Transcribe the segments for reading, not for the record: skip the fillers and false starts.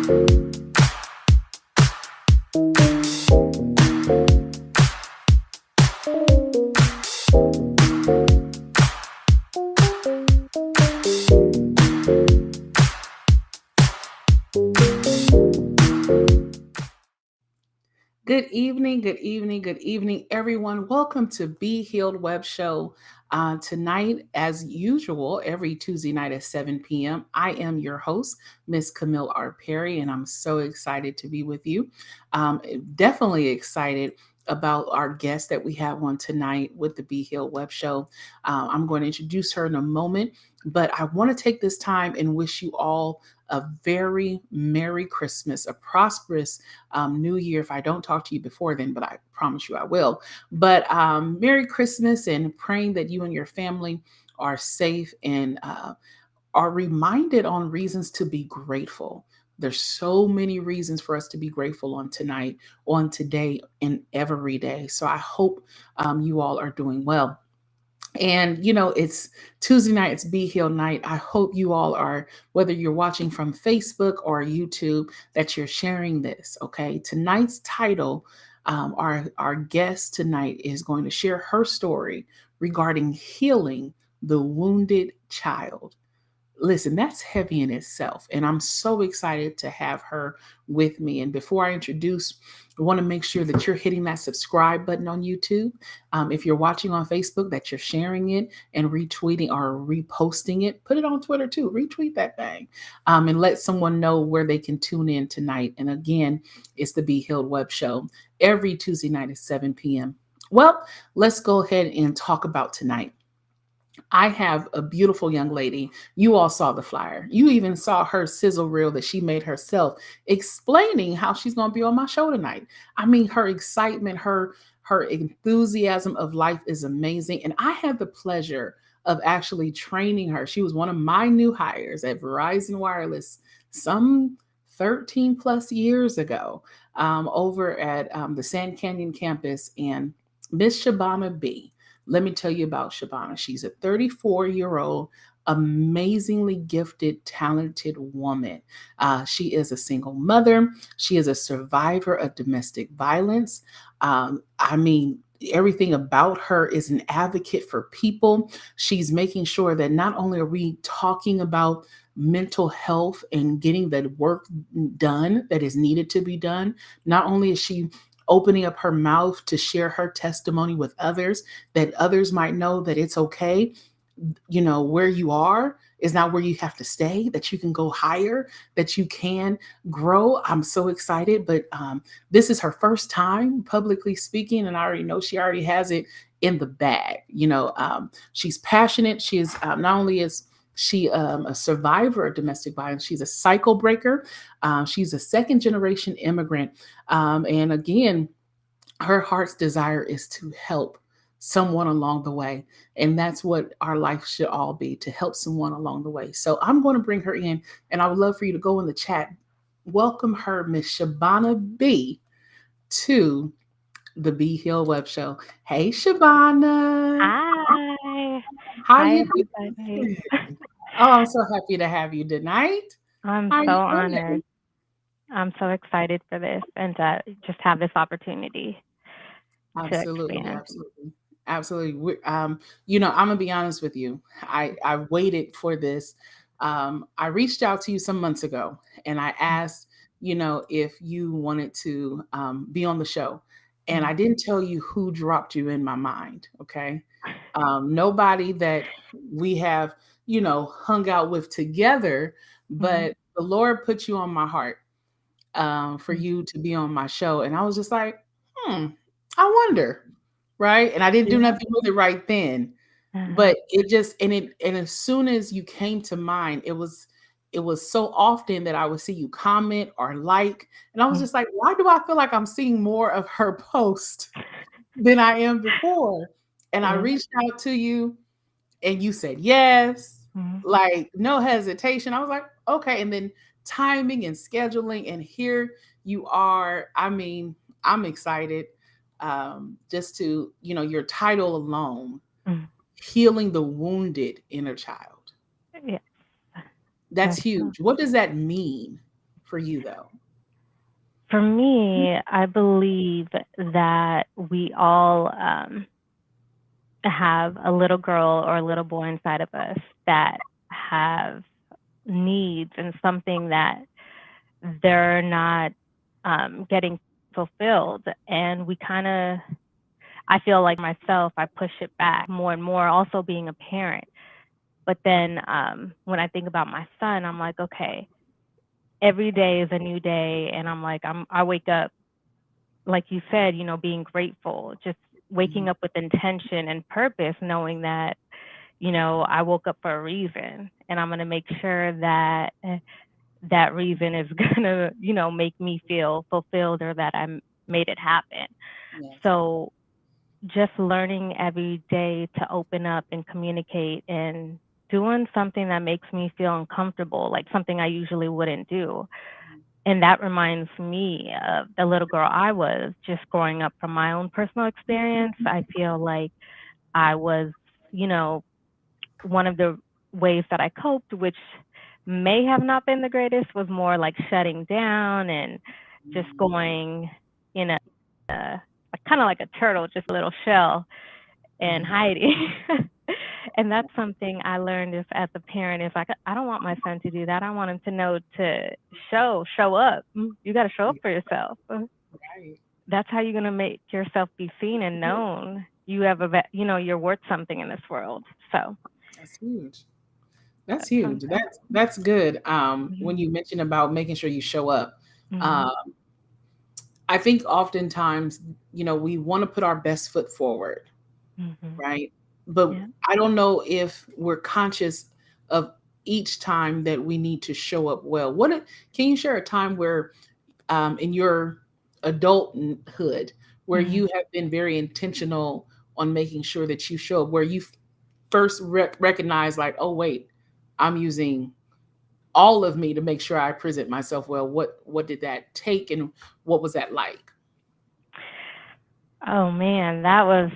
Good evening, good evening, good evening, everyone. Welcome to Be Healed Web Show. Tonight, as usual, every Tuesday night at 7 p.m., I am your host, Miss Camille R. Perry, and I'm so excited to be with you. Um, Definitely excited about our guest that we have on tonight with the Be Healed Web Show. I'm going to introduce her in a moment, but I want to take this time and wish you all a very Merry Christmas, a prosperous New Year if I don't talk to you before then, but I promise you I will. But Merry Christmas, and praying that you and your family are safe and are reminded on reasons to be grateful. There's so many reasons for us to be grateful on tonight, on today, and every day. So I hope you all are doing well. And it's Tuesday night, it's Be Heal night. I hope you all are, whether you're watching from Facebook or YouTube, that you're sharing this. Okay. Tonight's title, our guest tonight is going to share her story regarding healing the wounded child. Listen, that's heavy in itself. And I'm so excited to have her with me. And before I introduce, I want to make sure that you're hitting that subscribe button on YouTube. If you're watching on Facebook, that you're sharing it and retweeting or reposting it. Put it on Twitter too. Retweet that thing, and let someone know where they can tune in tonight. And again, it's the Be Healed Web Show every Tuesday night at 7 p.m. Well, let's go ahead and talk about tonight. I have a beautiful young lady. You all saw the flyer. You even saw her sizzle reel that she made herself, explaining how she's going to be on my show tonight. I mean, her excitement, her enthusiasm of life is amazing, and I had the pleasure of actually training her. She was one of my new hires at Verizon Wireless some 13 plus years ago, over at the Sand Canyon campus, and Miss Shabana B. Let me tell you about Shabana. She's a 34-year-old, amazingly gifted, talented woman. She is a single mother. She is a survivor of domestic violence. I mean, everything about her is an advocate for people. She's making sure that not only are we talking about mental health and getting the work done that is needed to be done, not only is she opening up her mouth to share her testimony with others, that others might know that it's okay. Where you are is not where you have to stay, that you can go higher, that you can grow. I'm so excited. But this is her first time publicly speaking, and I already know she already has it in the bag. She's passionate. She is not only is she a survivor of domestic violence, she's a cycle breaker. She's a second generation immigrant. And again, her heart's desire is to help someone along the way. And that's what our life should all be, to help someone along the way. So I'm going to bring her in, and I would love for you to go in the chat. Welcome her, Miss Shabana B, to the Be Heal Web Show. Hey, Shabana. Hi. How Hi, you everybody. doing? Oh, I'm so happy to have you tonight. I'm How are so you honored. doing? I'm so excited for this and to just have this opportunity to Absolutely, expand. absolutely, absolutely. I'm gonna be honest with you. I waited for this. I reached out to you some months ago, and I asked, if you wanted to be on the show, and Mhm. I didn't tell you who dropped you in my mind. Okay, nobody that we have, hung out with together, Mhm. but the Lord put you on my heart for Mhm. you to be on my show. And I was just like, I wonder. Right. And I didn't do Yeah. nothing with it right then. Uh-huh. But and as soon as you came to mind, it was so often that I would see you comment or like, and I was Mhm. just like, why do I feel like I'm seeing more of her post than I am before? And I Yeah. reached out to you, and you said yes, Mhm. like no hesitation. I was like, okay. And then timing and scheduling, and here you are. I mean, I'm excited, just to, your title alone, Mhm. healing the wounded inner child. Yeah. That's That's huge. What does that mean? for you though? For me, I believe that we all have a little girl or a little boy inside of us that have needs and something that they're not getting fulfilled. And we kind of, I feel like myself, I push it back more and more, also being a parent. But then when I think about my son, I'm like, okay, every day is a new day. And I'm like, I wake up, like you said, being grateful, just Mhm. waking up with intention and purpose, knowing that, I woke up for a reason and I'm going to make sure that that reason is going to, make me feel fulfilled or that made it happen. Yes. So just learning every day to open up and communicate and doing something that makes me feel uncomfortable, like something I usually wouldn't do. Mhm. And that reminds me of the little girl I was just growing up from my own personal experience. I feel like I was, you know, one of the ways that I coped, which may have not been the greatest, was more like shutting down and just Mhm. going in a kind of like a turtle, just a little shell and Mhm. hiding. And that's something I learned is as a parent is like I don't want my son to do that. I want him to know to show up. You got to show up Yeah, for yourself. right. That's how you're going to make yourself be seen and known. You have you're worth something in this world. So That's huge. That's that's huge. something. That's good. When Mhm. you mentioned about making sure you show up, Mhm. uh, I think oftentimes, we want to put our best foot forward, Mhm. right? But Yeah. I don't know if we're conscious of each time that we need to show up well. Can you share a time where, in your adulthood, where Mhm. you have been very intentional on making sure that you show up, where you first recognize, like, oh wait, I'm using all of me to make sure I present myself well. What did that take, and what was that like? Oh man, that was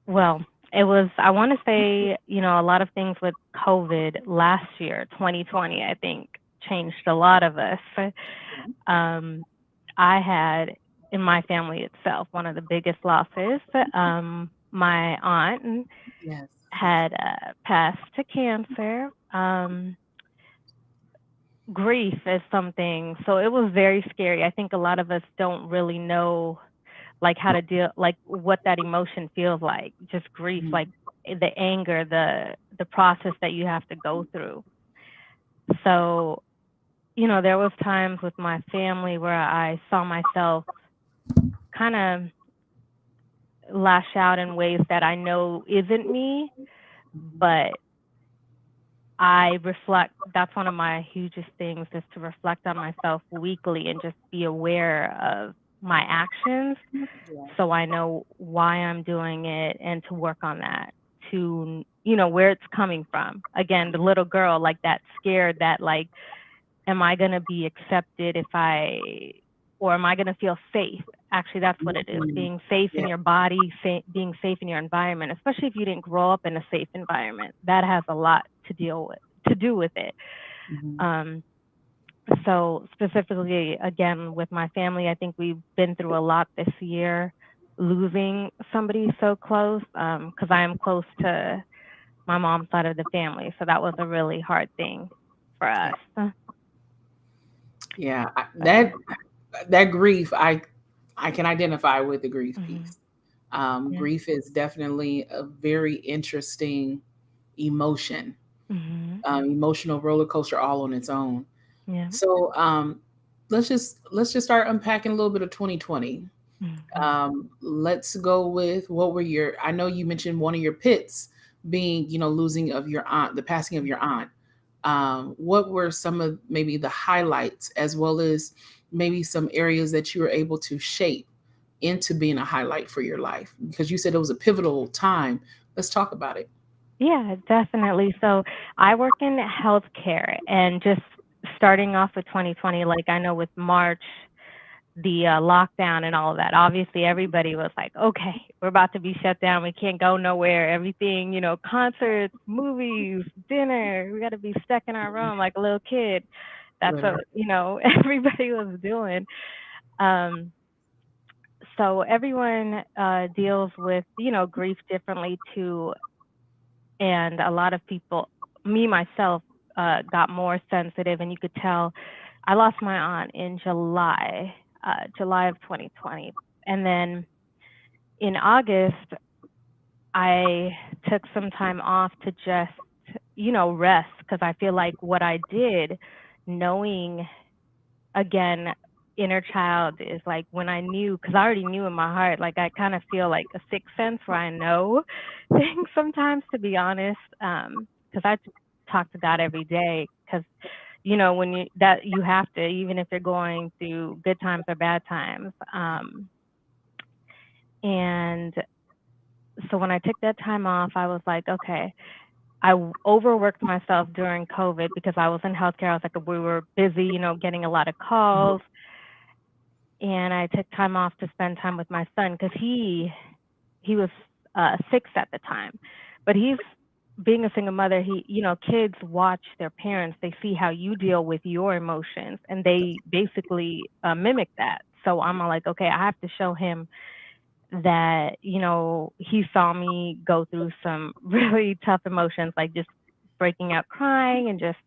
well, it was I want to say, a lot of things with COVID last year, 2020, I think changed a lot of us. Yeah. Um I had in my family itself one of the biggest losses. My aunt Yes. Yes. had passed to cancer. Grief is something, so it was very scary. I think a lot of us don't really know like how to deal like what that emotion feels like, just grief, like Mhm. the anger, the process that you have to go through. So, there was times with my family where I saw myself kind of lash out in ways that I know isn't me, Mhm. but I reflect. That's one of my hugest things is to reflect on myself weekly and just be aware of my actions Yeah. so I know why I'm doing it and to work on that to where it's coming from. Again, the little girl like that scared that like am I going to be accepted if I or am I going to feel safe? Actually, that's what it is. Mhm. Being safe Yeah. in your body, being safe in your environment, especially if you didn't grow up in a safe environment. That has a lot to do with it. Mhm. Um, so specifically, again, with my family, I think we've been through a lot this year, losing somebody so close, because I am close to my mom's side of the family. So that was a really hard thing for Yeah. us. Yeah. So, That grief, I can identify with the grief hmm piece. yeah, Grief is definitely a very interesting emotion, hmm emotional roller coaster all on its own. yeah, So, let's just start unpacking a little bit of 2020. hmm Let's go with, what were your, I know you mentioned one of your pits being, losing of your aunt, the passing of your aunt. What were some of maybe the highlights, as well as maybe some areas that you were able to shape into being a highlight for your life? Because you said it was a pivotal time. Let's talk about it. yeah, definitely. So I work in healthcare, and just starting off with 2020, like I know with March the lockdown and all of that. Obviously, everybody was like, okay, we're about to be shut down. We can't go nowhere. Everything, concerts, movies, dinner. We got to be stuck in our room like a little kid. That's Literally. what, everybody was doing. Um, so everyone deals with, grief differently too. And a lot of people, me myself, got more sensitive, and you could tell. I lost my aunt in July of 2020, and then in August, I took some time off to just, rest because I feel like what I did, knowing again, inner child is like when I knew, because I already knew in my heart, like I kind of feel like a sixth sense where I know things sometimes, to be honest. Because I talk to God every day, because when you have to, even if you're going through good times or bad times. And so when I took that time off, I was like, okay, overworked myself during COVID because I was in healthcare. I was like, we were busy, getting a lot of calls, and I took time off to spend time with my son because he was 6 at the time. But he's being a single mother. Kids watch their parents. They see how you deal with your emotions, and they basically mimic that. So I'm all like, okay, I have to show him that he saw me go through some really tough emotions, like just breaking out crying and just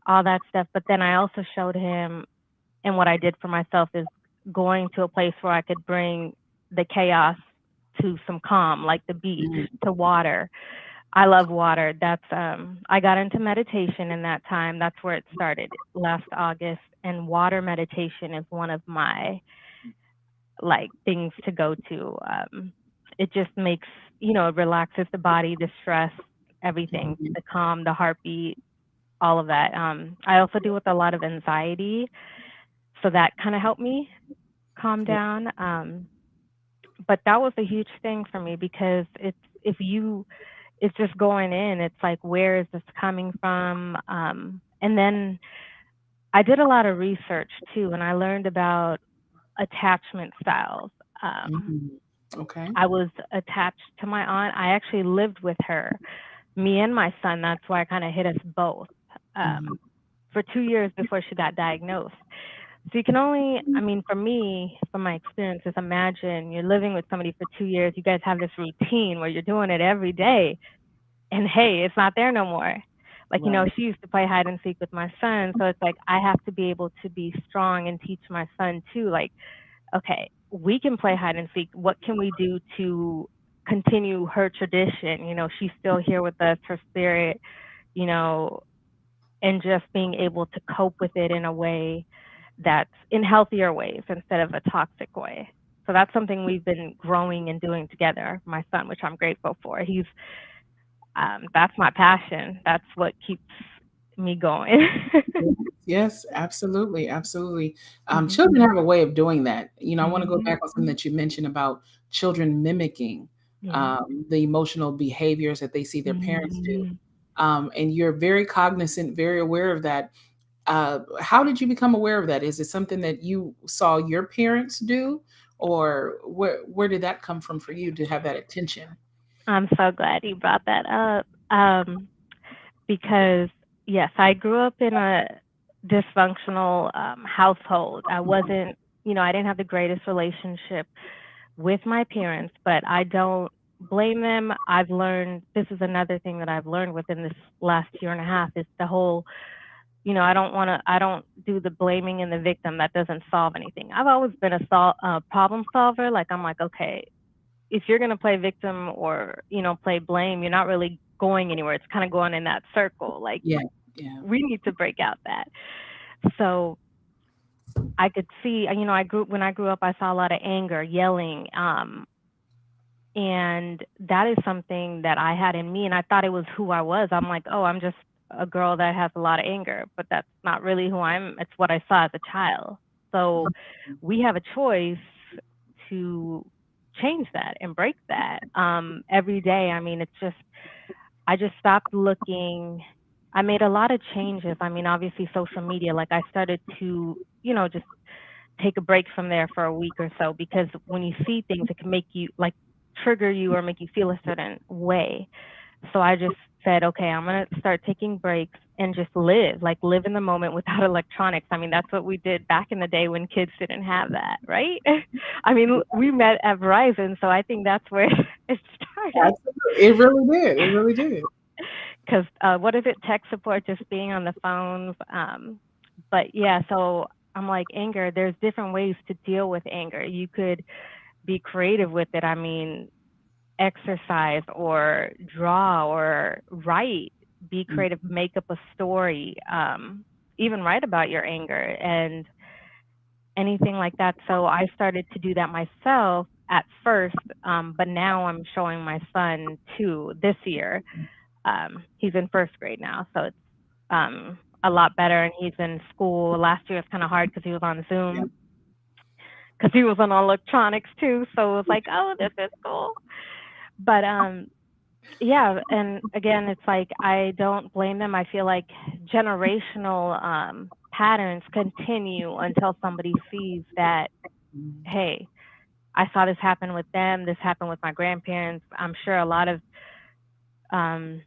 all that stuff. But then I also showed him, and what I did for myself is going to a place where I could bring the chaos to some calm, like the beach, Mhm. to water. I love water. That's I got into meditation in that time. That's where it started last August. And water meditation is one of my like things to go to. It just makes, it relaxes the body, the stress, everything, Mhm. the calm, the heartbeat, all of that. I also deal with a lot of anxiety, so that kind of helped me calm Yeah. down. But that was a huge thing for me because it's just going in. It's like, where is this coming from? And then I did a lot of research too, and I learned about attachment styles. Um, Mhm. Okay. I was attached to my aunt. I actually lived with her, me and my son. That's why it kind of hit us both Mhm. for 2 years before she got diagnosed. So you can only, I mean, for me, from my experiences, imagine you're living with somebody for 2 years. You guys have this routine where you're doing it every day, and hey, it's not there no more. Like, Right. she used to play hide and seek with my son. So it's like I have to be able to be strong and teach my son too. Like, okay, we can play hide and seek. What can we do to continue her tradition? She's still here with us, her spirit, you know, and just being able to cope with it in a way that's in healthier ways instead of a toxic way. So that's something we've been growing and doing together, my son, which I'm grateful for. That's my passion. That's what keeps me going. Yes, yes, absolutely, absolutely. Mhm. Children have a way of doing that. I want to go Mhm. back on something that you mentioned about children mimicking Yeah. the emotional behaviors that they see their parents do. Mhm. And you're very cognizant, very aware of that. How did you become aware of that? Is it something that you saw your parents do, or where did that come from for you to have that attention? I'm so glad you brought that up. Because yes, I grew up in a dysfunctional household. I wasn't, I didn't have the greatest relationship with my parents, but I don't blame them. I've learned, this is another thing that I've learned within this last year and a half, is the whole, I don't do the blaming and the victim. That doesn't solve anything. I've always been a problem solver. Like, I'm like, okay, if you're going to play victim or, play blame, you're not really going anywhere. It's kind of going in that circle. Like, Yeah, yeah. we need to break out that. So I could see, when I grew up, I saw a lot of anger, yelling, and that is something that I had in me, and I thought it was who I was. I'm like, oh, I'm just a girl that has a lot of anger, but that's not really who I am. It's what I saw as a child. So we have a choice to change that and break that every day. I mean, it's just, I just stopped looking. I made a lot of changes. I mean, obviously, social media, like I started to, just take a break from there for a week or so, because when you see things, it can make you like trigger you or make you feel a certain way. So I just said, okay, I'm going to start taking breaks and just live, like live in the moment without electronics. I mean, that's what we did back in the day when kids didn't have that, right? I mean, we met at Verizon, so I think that's where it started. Absolutely. It really did. It really did. Because what is it? Tech support, just being on the phones. But yeah, so I'm like, anger, there's different ways to deal with anger. You could be creative with it. I mean, exercise or draw or write, be creative, Mhm. make up a story, even write about your anger and anything like that. So I started to do that myself at first, but now I'm showing my son too this year. He's in first grade now, so it's a lot better. And he's in school. Last year was kind of hard because he was on Yeah. Zoom because he was on electronics too. So it was like, oh, this is cool. But yeah, and again, it's like I don't blame them. I feel like generational patterns continue until somebody sees that, Mhm. hey, I saw this happen with them, this happened with my grandparents. I'm sure a lot of um,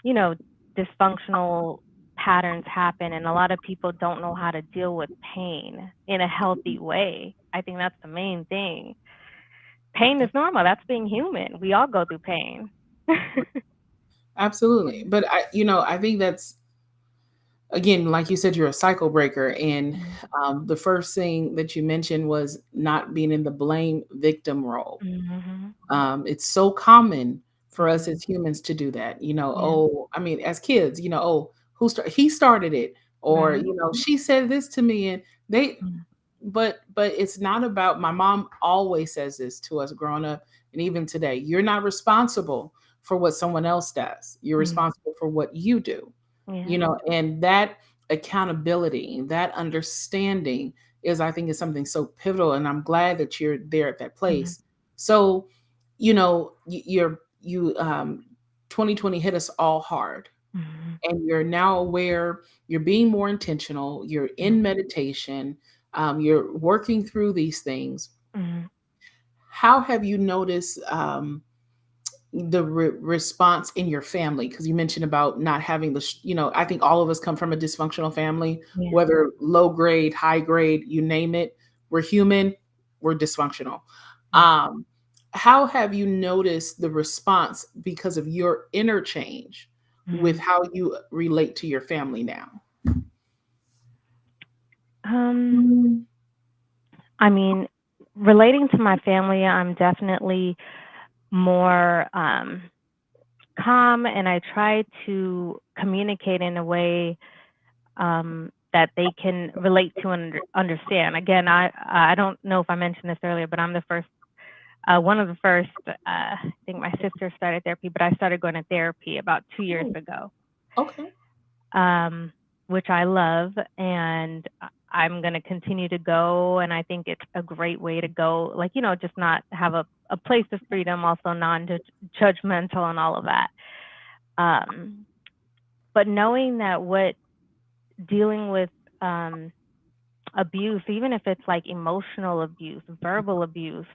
you know, dysfunctional patterns happen, and a lot of people don't know how to deal with pain in a healthy way. I think that's the main thing. Pain is normal. That's being human. We all go through pain. Absolutely. But I think that's, again, like you said, you're a cycle breaker. And Mhm. the first thing that you mentioned was not being in the blame victim role. Mhm. It's so common for us Mhm. as humans to do that. Yeah. Oh, I mean, as kids, oh, he started it, or Right. she said this to me, and they. Mhm. But it's not about. My mom always says this to us growing up, and even today. You're not responsible for what someone else does. You're Mhm. responsible for what you do. Yeah. And that accountability, that understanding is, I think, is something so pivotal. And I'm glad that you're there at that Mhm. place. So, you 2020 hit us all hard, Mhm. and you're now aware. You're being more intentional. You're Mhm. in meditation. You're working through these things. Mhm. How have you noticed the response in your family? Because you mentioned about not having I think all of us come from a dysfunctional family, Yeah. whether low grade, high grade, you name it. We're human, we're dysfunctional. Mhm. um how have you noticed the response because of your interchange with Mhm. how you relate to your family now? Um, I mean, relating to my family, I'm definitely more calm, and I try to communicate in a way that they can relate to and understand. Again, I don't know if I mentioned this earlier, but I'm the first one of the first. I think my sister started therapy, but I started going to therapy about 2 years Oh, ago, okay. um, which I love, and I'm going to continue to go. And I think it's a great way to go, like, just not have a place of freedom, also non-judgmental and all of that. Um, but knowing that what dealing with um, abuse, even if it's like emotional abuse, verbal abuse,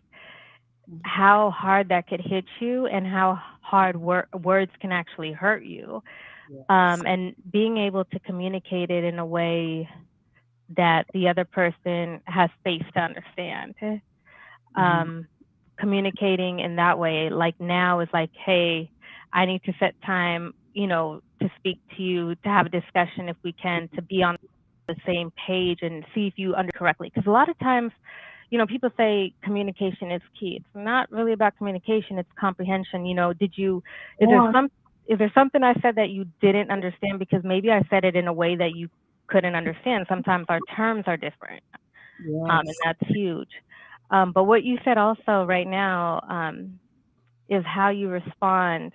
how hard that could hit you and how hard words can actually hurt you. Yes. And being able to communicate it in a way that the other person has space to understand. Mhm. Um, Communicating in that way, like now, is like, hey, I need to set time, to speak to you, to have a discussion if we can, to be on the same page and see if you under correctly. Because a lot of times, people say communication is key. It's not really about communication, it's comprehension. Is there One. some is there something I said that you didn't understand because maybe I said it in a way that you couldn't understand? Sometimes our terms are different, and Yes. that's huge. But what you said also right now, is how you respond.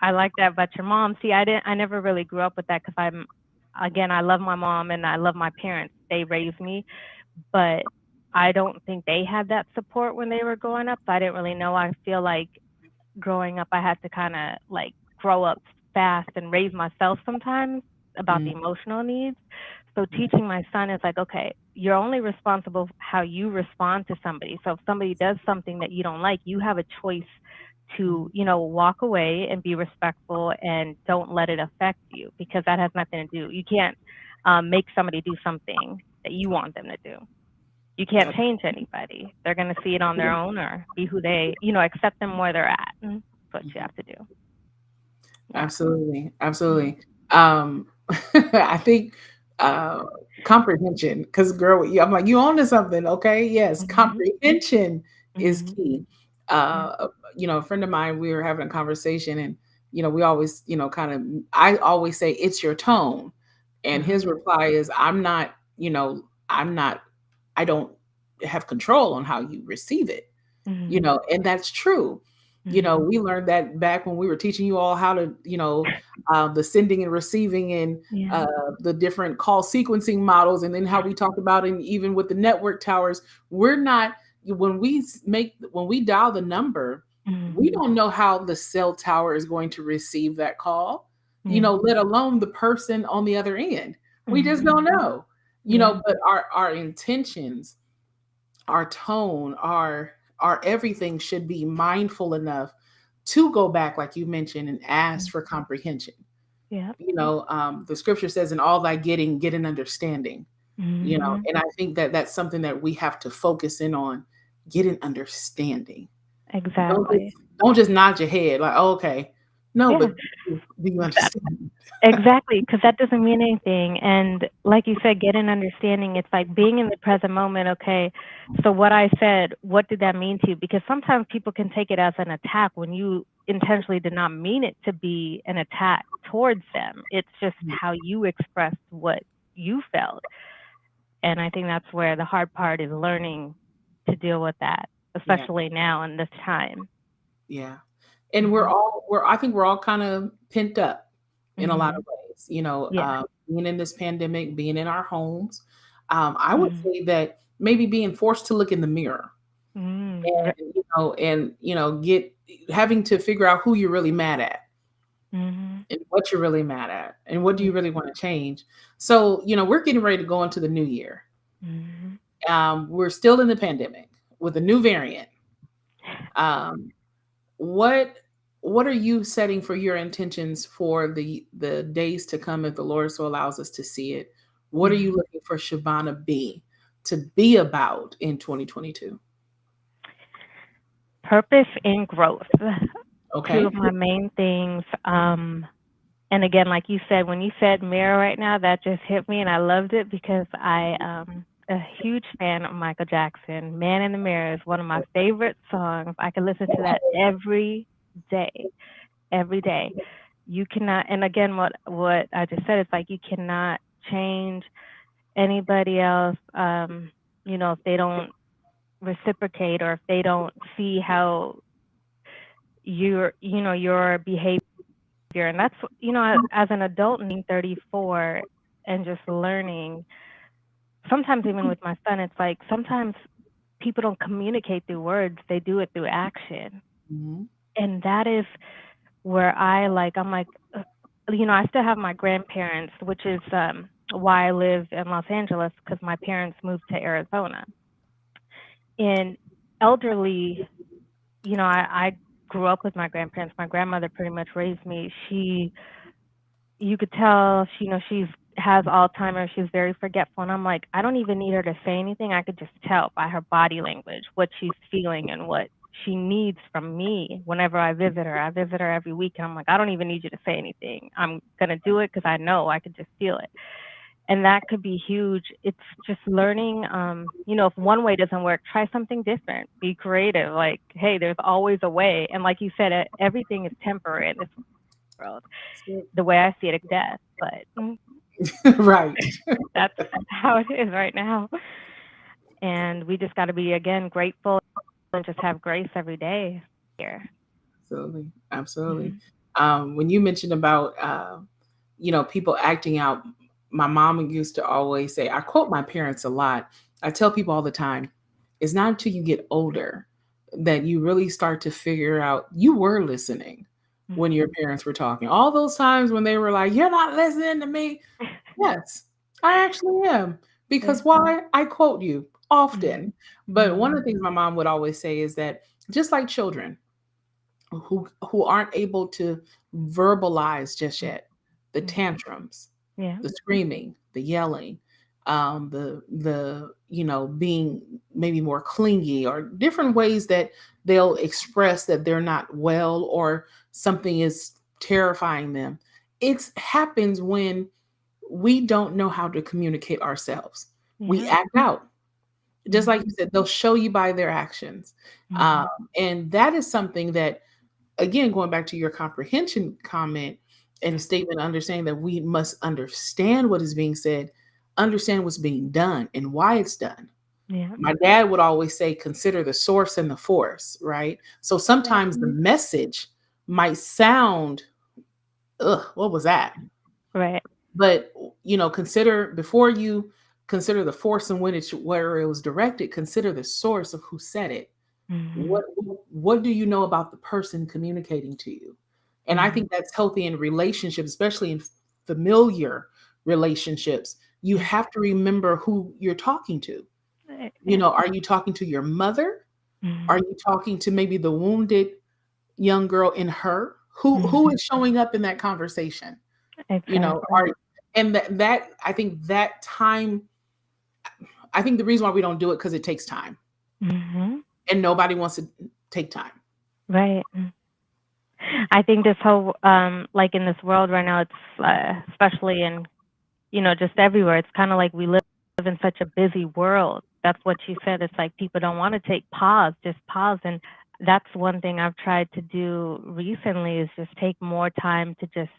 I like that about your mom. See, I never really grew up with that because again, I love my mom and I love my parents. They raised me, but I don't think they had that support when they were growing up. So I didn't really know. I feel like growing up, I had to kind of like grow up fast and raise myself sometimes about Mm, the emotional needs. So yeah. teaching my son is like, okay, you're only responsible for how you respond to somebody. So if somebody does something that you don't like, you have a choice to, Mhm. walk away and be respectful and don't let it affect you because that has nothing to do. You can't make somebody do something that you want them to do. You can't That- change anybody. They're going to see it on their own or be who they, accept them where they're at. That's what you Mhm. have to do. Yeah. Absolutely, Mhm. absolutely. Um, I think, uh, comprehension, because girl, yeah, I'm like, "You onto something, okay?" Yes, Mhm. comprehension is Mhm. key. Yeah. A friend of mine, we were having a conversation and, we always, I always say, "It's your tone." And Uh-huh. his reply is, I'm not I don't have control on how you receive it. Mhm. And that's true. Mhm. We learned that back when we were teaching you all how to, the sending and receiving and Yeah. uh, the different call sequencing models, and then how we talked about, and even with the network towers, we're not when we dial the number, we Mhm. don't know how the cell tower is going to receive that call, Yeah. let alone the person on the other end. We just Mhm. don't know, Yeah. but our intentions, our tone, our everything should be mindful enough to go back, like you mentioned, and ask Mm. for comprehension. Yep. The scripture says, "In all thy getting, get an understanding." Mhm. And I think that that's something that we have to focus in on. Get an understanding. Don't Exactly. just don't just nod your head like, "Oh, okay." No, Yeah. but do you That understand? exactly, because that doesn't mean anything. And like you said, get an understanding. It's like being in the present moment. Okay, so what I said, what did that mean to you? Because sometimes people can take it as an attack when you intentionally did not mean it to be an attack towards them. It's just how you expressed what you felt. And I think that's where the hard part is learning to deal with that, Yeah. especially now in this time. Yeah. And Mhm. I think we're all kind of pent up in a lot of Mhm. ways, Yeah. being in this pandemic, being in our homes. I would Mhm. say that maybe being forced to look in the mirror Mm. and get having to figure out who you're really mad at Mhm. and what you're really mad at and what do Yeah. you really want to change. So, we're getting ready to go into the new year. Mhm. We're still in the pandemic with a new variant. Um, What what are you setting for your intentions for the days to come if the Lord so allows us to see it? What are you Mhm. looking for Shabana B to be about in 2022? Purpose and growth. Two of Okay. my main things. And again, like you said, when you said mirror right now, that just hit me, and I loved it because I a huge fan of Michael Jackson. Man in the Mirror is one of my favorite songs. I can listen to that every day, every day. You cannot, and again, what I just said is like you cannot change anybody else. If they don't reciprocate or if they don't see how your behavior, and that's as an adult and being 34 and just learning, sometimes even with my son, it's like sometimes people don't communicate through words, they do it through action. Mhm. And that is where I'm like, I still have my grandparents, which is why I live in Los Angeles, because my parents moved to Arizona. And elderly, I grew up with my grandparents. My grandmother pretty much raised me. You could tell she's has Alzheimer's. She's very forgetful, and I'm like, I don't even need her to say anything. I could just tell by her body language what she's feeling and what she needs from me whenever I visit her. I visit her every week, and I'm like, I don't even need you to say anything. I'm gonna do it because I know I could just feel it, and that could be huge. It's just learning. If one way doesn't work, try something different. Be creative. Like, hey, there's always a way, and like you said, everything is temporary in this world. The way I see it, death, but Right. that's how it is right now. And we just got to be again grateful and just have grace every day here. Absolutely. Absolutely. Mhm. When you mentioned about, people acting out, my mom used to always say, I quote my parents a lot. I tell people all the time, it's not until you get older that you really start to figure out you were listening when Mhm. your parents were talking. All those times when they were like, you're not listening to me. Yes, I actually am. Yeah. Because why? I quote you Mhm. often. But one of Mhm. the things my mom would always say is that just like children, who aren't able to verbalize just yet, the Mhm. tantrums, Yeah. the screaming, the yelling, the being maybe more clingy, or different ways that they'll express that they're not well, or something is terrifying them. It happens when we don't know how to communicate ourselves. We Yeah. act out, just like Mhm. you said, they'll show you by their actions. um, Mhm. and that is something that, again, going back to your comprehension comment and statement, understanding that we must understand what is being said, understand what's being done and why it's done. Yeah. My dad would always say, consider the source and the force, right? So Right. sometimes the message might sound, ugh, what was that? Right. But, consider, before you consider the force and when where it was directed, consider the source of who said it. Mhm. What do you know about the person communicating to you? And I Mhm. think that's healthy in relationships, especially in familiar relationships. You Yeah. have to remember who you're talking to. Yeah. Are you talking to your mother? Are Mhm. you talking to maybe the wounded young girl in her? Who Mhm. is showing up in that conversation? Exactly. Are and that I think that time, I think the reason why we don't do it, because it takes time, Mhm. and nobody wants to take time. Right. I think this whole like in this world right now, it's especially in just everywhere. It's kind of like we live in such a busy world. That's what you said. It's like people don't want to take pause, just pause. And that's one thing I've tried to do recently is just take more time to just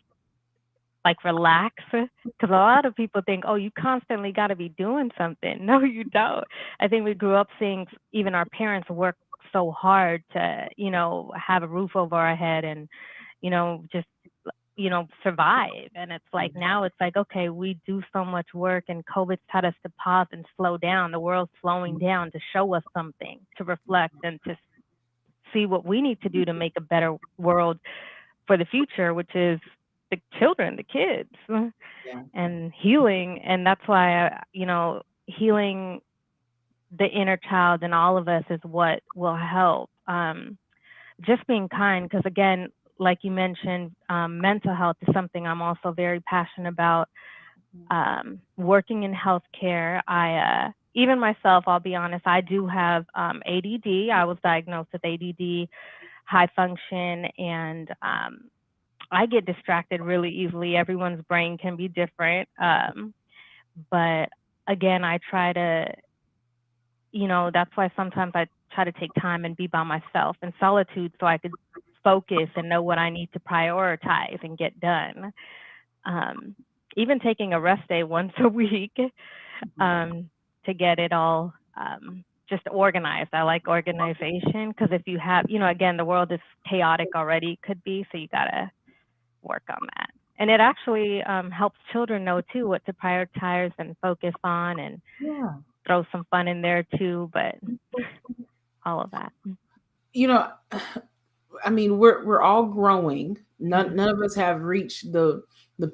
like relax. Because a lot of people think, oh, you constantly got to be doing something. No, you don't. I think we grew up seeing even our parents work so hard to, have a roof over our head and, just survive. And it's like now it's like, okay, we do so much work and COVID's taught us to pause and slow down. The world's slowing down to show us something, to reflect and to see what we need to do to make a better world for the future, which is the children, the kids, Yeah. and healing. And that's why, healing the inner child in all of us is what will help. Just being kind, because again, like you mentioned, mental health is something I'm also very passionate about. Working in healthcare, even myself, I'll be honest, I do have ADD. I was diagnosed with ADD, high function, and I get distracted really easily. Everyone's brain can be different. But again, I try to, that's why sometimes I try to take time and be by myself in solitude so I could focus and know what I need to prioritize and get done. Um, Even taking a rest day once a week um, to get it all just organized. I like organization because if you have, again, the world is chaotic already, it could be, so you got to work on that. And it actually helps children know too what to prioritize and focus on and Yeah. throw some fun in there too, but all of that. You know, I mean, we're all growing. None Mhm. none of us have reached the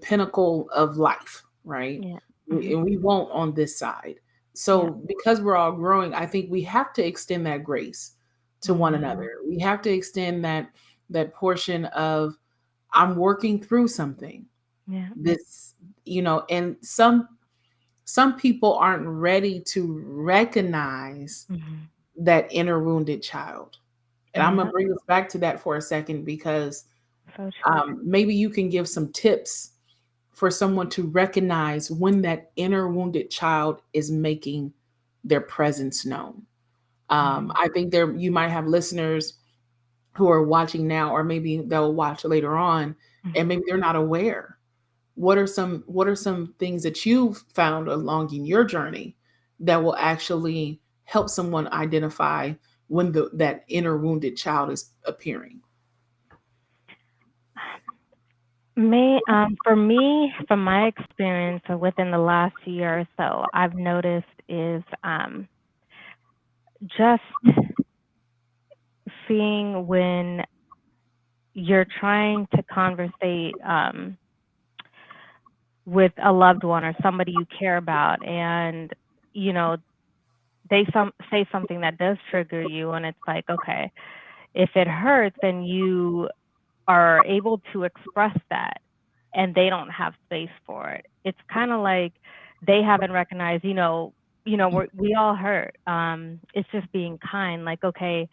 pinnacle of life, right? Yeah. And Mhm. we won't on this side. Yeah. So because we're all growing, I think we have to extend that grace to one Mhm. another. We have to extend that portion of, I'm working through something. Yeah. This, and some people aren't ready to recognize Mhm. that inner wounded child. And I'm gonna Yeah. bring us back to that for a second, because So true. maybe you can give some tips for someone to recognize when that inner wounded child is making their presence known. Mhm. I think there you might have listeners who are watching now, or maybe they'll watch later on, and Mhm. maybe they're not aware. What are some things that you've found along in your journey that will actually help someone identify when that inner wounded child is appearing? For me, from my experience within the last year or so, I've noticed is just seeing when you're trying to conversate with a loved one or somebody you care about, and you know they say something that does trigger you, and it's like, okay, if it hurts and you are able to express that and they don't have space for it, it's kind of like they haven't recognized, we all hurt. It's just being kind, like, okay,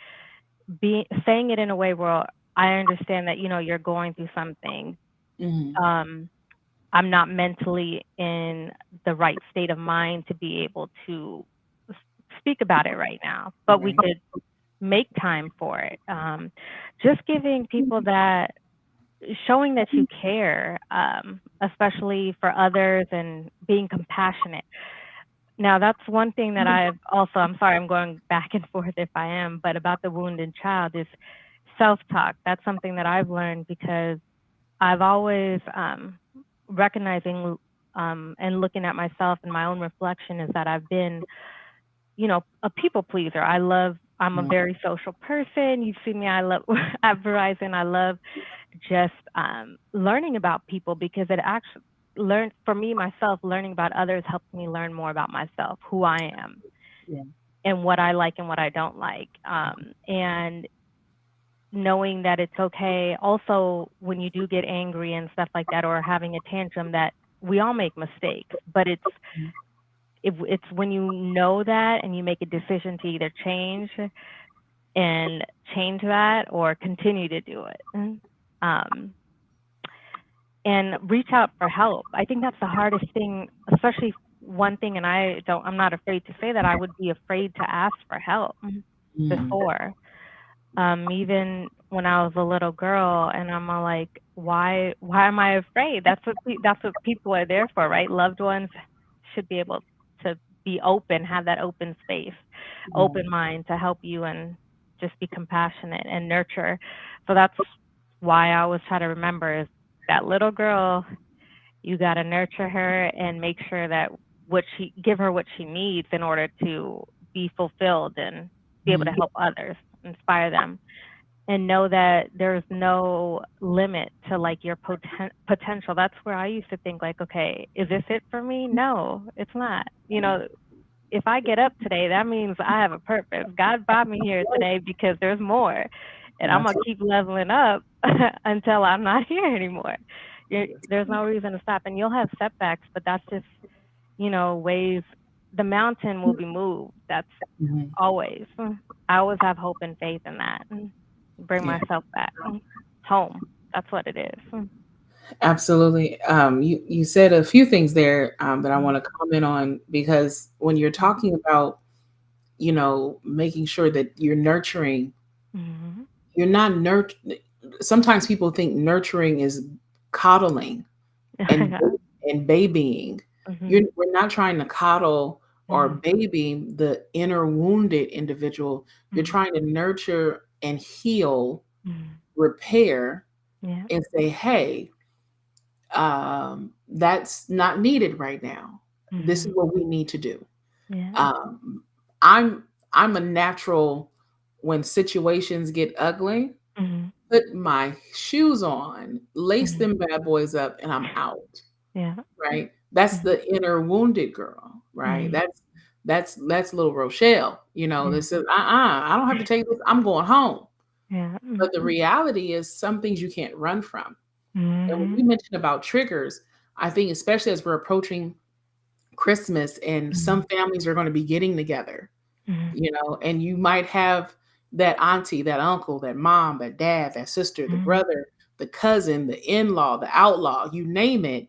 saying it in a way where I understand that, you're going through something. Mhm. Um, I'm not mentally in the right state of mind to be able to s- speak about it right now, but we Right. could make time for it. Just giving people that, showing that you care, especially for others, and being compassionate. Now, that's one thing that I've also, I'm sorry, I'm going back and forth if I am, but about the wounded child is self talk. That's something that I've learned because I've always recognizing and looking at myself and my own reflection is that I've been, a people pleaser. I'm a Mhm. very social person. You see me, I love at Verizon. I love just learning about people because it actually learned for me myself. Learning about others helps me learn more about myself, who I am, Yeah. and what I like and what I don't like. And knowing that it's okay. Also, when you do get angry and stuff like that, or having a tantrum, that we all make mistakes, but Mhm. it's when you know that and you make a decision to either and change that or continue to do it. Um, and reach out for help. I think that's the hardest thing, especially one thing, and I'm not afraid to say that I would be afraid to ask for help Mhm. before. Even when I was a little girl, and I'm all like, why am I afraid? That's what people are there for, right? Loved ones should be able to be open, have that open space, Yeah. open mind to help you and just be compassionate and nurture. So that's why I always try to remember is that little girl, you got to nurture her and make sure that give her what she needs in order to be fulfilled and be able to Mhm. help others, inspire them, and know that there's no limit to like your potential. That's where I used to think like, okay, is this it for me? No, it's not. If I get up today, that means I have a purpose. God brought me here today because there's more. And I'm That's going to keep leveling up until I'm not here anymore. There's no reason to stop. And you'll have setbacks, but that's just, ways the mountain will be moved. That's Mhm. always. I always have hope and faith in that. Bring Yeah. myself back home. That's what it is. Absolutely. You said a few things there that I Mm, want to comment on because when you're mm, talking about, making sure that you're nurturing, mhm. you're not nurt. Sometimes people think nurturing is coddling and Yeah. and babying. Mhm. We're not trying to coddle or Mhm. baby the inner wounded individual. You're Mhm. trying to nurture and heal, Mhm. repair, Yeah. and say, hey, that's not needed right now. This is Mhm. what we need to do. Yeah. Um, I'm I'm a natural when situations get ugly, Mhm. put my shoes on, lace Mhm. them bad boys up, and I'm out. Yeah. Right? That's Mhm. the inner wounded girl, right? Mhm. That's little Rochelle, Yeah. that says, I don't have to take this. I'm going home. Yeah. But the reality is some things you can't run from. And when Mhm. you mentioned about triggers, I think especially as we're approaching Christmas and some Mhm. families are going to be getting together, Mhm. and you might have that auntie, that uncle, that mom, that dad, that sister, the Mhm. brother, the cousin, the in-law, the outlaw, you name it,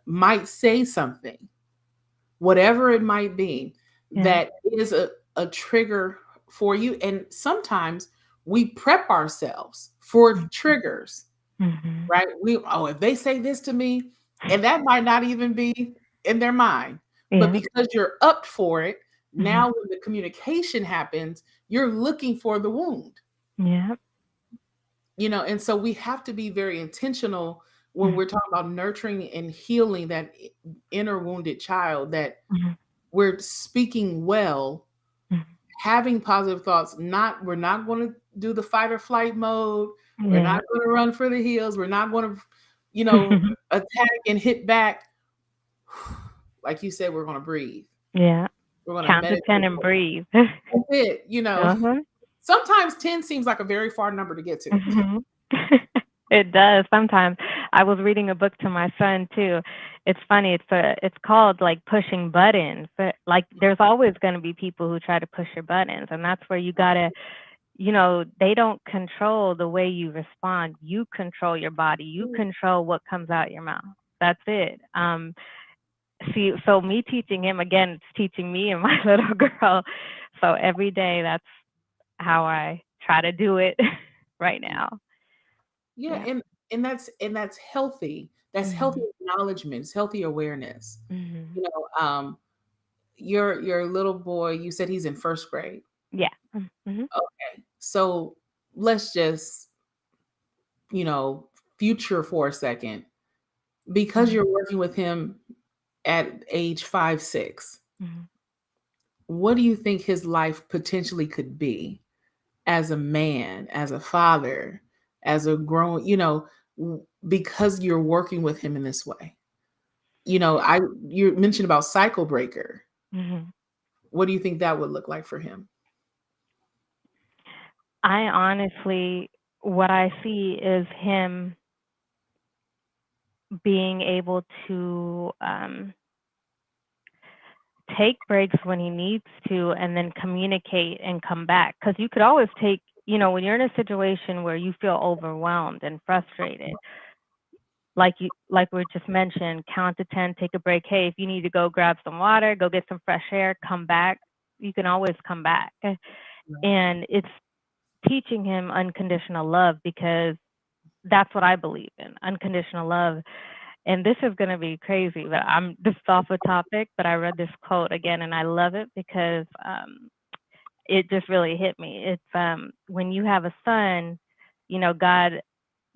might say something, whatever it might be, Yeah. that is a trigger for you. And sometimes we prep ourselves for triggers, Mhm. right? If they say this to me, and that might not even be in their mind, but Yeah. because you're up for it, now Mhm. when the communication happens, you're looking for the wound, Yeah. and so we have to be very intentional when Mhm. we're talking about nurturing and healing that inner wounded child, that Mhm. we're speaking well, Mhm. having positive thoughts. We're not going to do the fight or flight mode. We're Yeah. not going to run for the hills. We're not going to, you know, attack and hit back. Like you said, we're going to breathe. Yeah. We're going to Count to 10 meditate. and breathe. That's it. Uh-huh. Sometimes 10 seems like a very far number to get to. Mhm. It does sometimes. I was reading a book to my son too. It's funny. It's called like pushing buttons. But like there's always going to be people who try to push your buttons, and that's where you gotta, they don't control the way you respond. You control your body. You control what comes out your mouth. That's it. See, so me teaching him again, it's teaching me and my little girl. So every day, that's how I try to do it right now. Yeah, Yeah. and that's healthy. That's healthy Mhm. acknowledgement. It's healthy awareness. Mhm. You your little boy, you said he's in first grade. Yeah. Mhm. Okay. So let's just, you know, future for a second. Because Mhm. you're working with him at age 5, 6, Mhm. what do you think his life potentially could be as a man, as a father, as a grown, because you're working with him in this way? I you mentioned about cycle breaker. Mhm. What do you think that would look like for him? I honestly, what I see is him being able to take breaks when he needs to and then communicate and come back. Because you could always take, when you're in a situation where you feel overwhelmed and frustrated, like we just mentioned, count to 10, take a break. Hey, if you need to go grab some water, go get some fresh air, come back. You can always come back. Right. And it's teaching him unconditional love because that's what I believe in, unconditional love. And this is going to be crazy, but I'm just off a topic, but I read this quote again and I love it because it just really hit me. It's when you have a son, God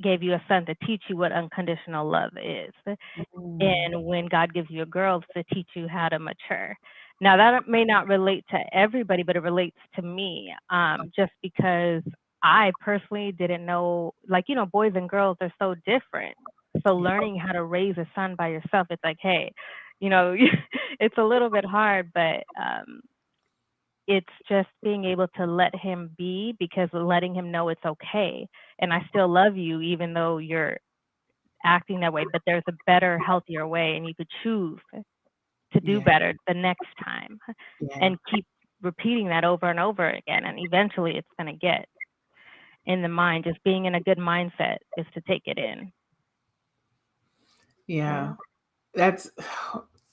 gave you a son to teach you what unconditional love is. Mm, And when God gives you a girl, it's to teach you how to mature. Now that may not relate to everybody, but it relates to me, just because I personally didn't know, like, boys and girls are so different. So yeah, learning how to raise a son by yourself, it's like, hey, you know, it's a little bit hard, but it's just being able to let him be, because letting him know it's okay. And I still love you, even though you're acting that way, but there's a better, healthier way, and you could choose to do yeah, better the next time yeah, and keep repeating that over and over again. And eventually it's going to get in the mind. Just being in a good mindset is to take it in. yeah. Yeah. That's,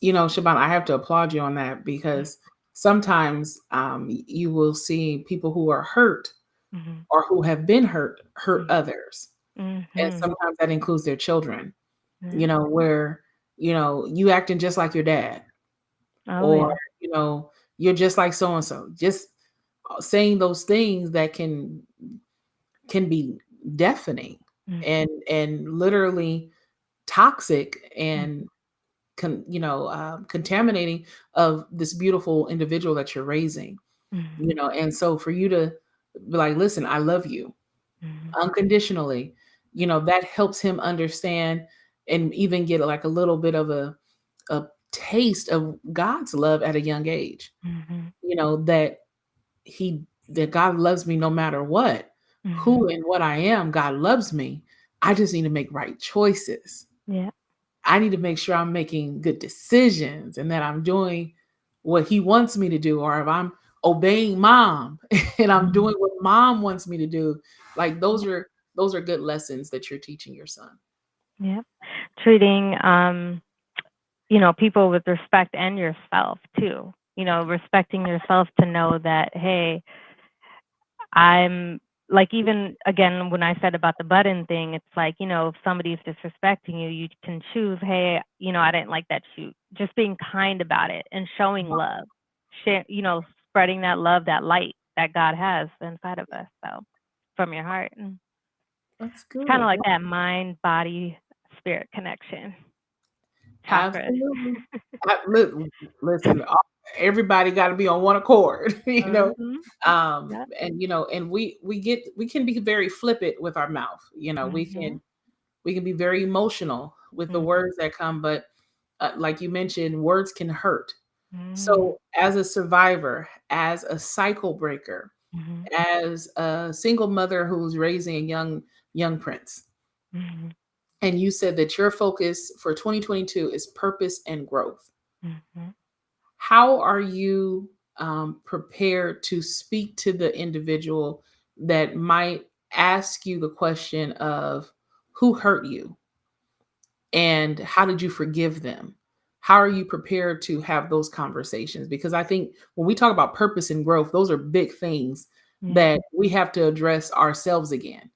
Shaban, I have to applaud you on that because sometimes you will see people who are hurt Mhm. or who have been hurt Mhm. others. And Mhm. sometimes that includes their children, Yeah. where, you acting just like your dad, Oh or, yeah. you know, you're just like so and so, just saying those things that can be deafening Mhm. and literally toxic Mhm. and contaminating of this beautiful individual that you're raising. Mhm. And so for you to be like, listen, I love you Mhm. unconditionally, that helps him understand and even get like a little bit of a taste of God's love at a young age. Mhm. That he that God loves me no matter what, Mhm. who and what I am. God loves me. I just need to make right choices. Yeah. I need to make sure I'm making good decisions and that I'm doing what he wants me to do, or if I'm obeying mom and I'm Mhm. doing what mom wants me to do. Like Yeah. those are good lessons that you're teaching your son. Yeah. Treating people with respect and yourself too. Respecting yourself to know that, hey, I'm like, even again, when I said about the button thing, it's like, if somebody's disrespecting you, you can choose, hey, I didn't like that shoot. Just being kind about it and showing love, share, spreading that love, that light that God has inside of us. So from your heart. And That's it's kind of good. like that mind, body, spirit connection, chakras. Absolutely. Look, listen, everybody got to be on one accord, Hmm. Yep. and we can be very flippant with our mouth. We Hmm. can be very emotional with the Hmm. words that come, but like you mentioned, words can hurt. Hmm. So, as a survivor, as a cycle breaker, Mhm. as a single mother who's raising a young prince, Mhm. and you said that your focus for 2022 is purpose and growth. Mhm. How are you prepared to speak to the individual that might ask you the question of who hurt you and how did you forgive them? How are you prepared to have those conversations? Because I think when we talk about purpose and growth, those are big things Yeah. that we have to address ourselves again.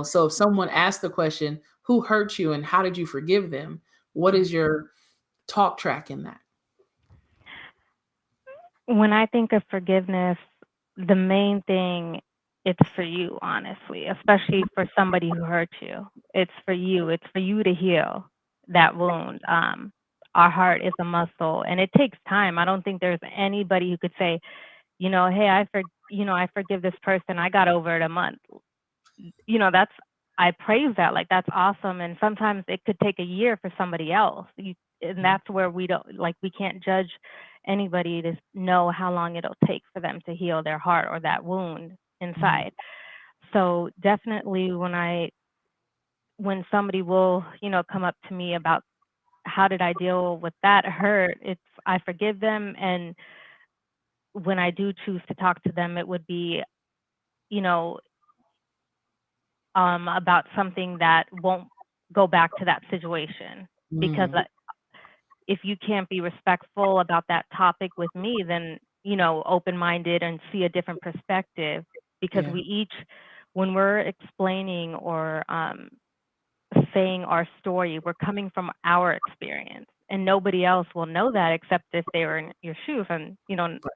So if someone asks the question, who hurt you and how did you forgive them? What is your talk track in that? When I think of forgiveness, the main thing, it's for you, honestly, especially for somebody who hurt you. It's for you. It's for you to heal that wound. Our heart is a muscle, and it takes time. I don't think there's anybody who could say, hey, I forgive this person. I got over it a month. That's I praise that. Like that's awesome. And sometimes it could take a year for somebody else. And Mhm. that's where we don't like we can't judge anybody to know how long it'll take for them to heal their heart or that wound Mhm. inside. So definitely when somebody will, come up to me about how did I deal with that hurt, it's I forgive them, and when I do choose to talk to them, it would be, you know, about something that won't go back to that situation. Because Mhm. if you can't be respectful about that topic with me, then, open minded and see a different perspective. Because Yeah. we each, when we're explaining or saying our story, we're coming from our experience. And nobody else will know that except if they were in your shoes. And,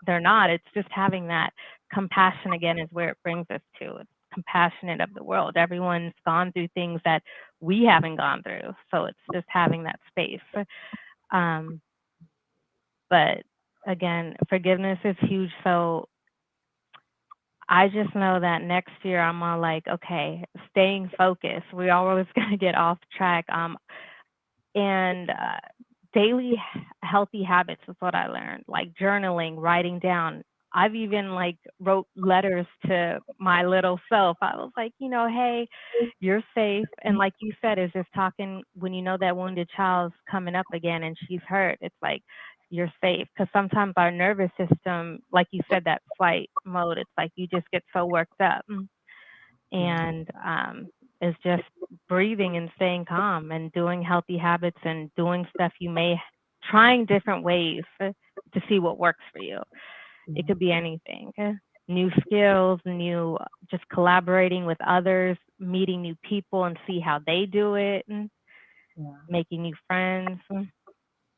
they're not. It's just having that compassion again is where it brings us to. It's compassionate of the world. Everyone's gone through things that we haven't gone through. So it's just having that space. Um, but again, forgiveness is huge. So I just know that next year I'm on like, okay, staying focused. We're always going to get off track. And daily healthy habits is what I learned, like journaling, writing down. I've even like wrote letters to my little self. I was like, hey, you're safe. And like you said, is just talking when you know that wounded child's coming up again and she's hurt. It's like you're safe, because sometimes our nervous system, like you said, that flight mode, it's like you just get so worked up. Yeah. And is just breathing and staying calm and doing healthy habits and doing stuff trying different ways to see what works for you. It Yeah. could be anything, new skills, new just collaborating with others, meeting new people and see how they do it, and Yeah. making new friends.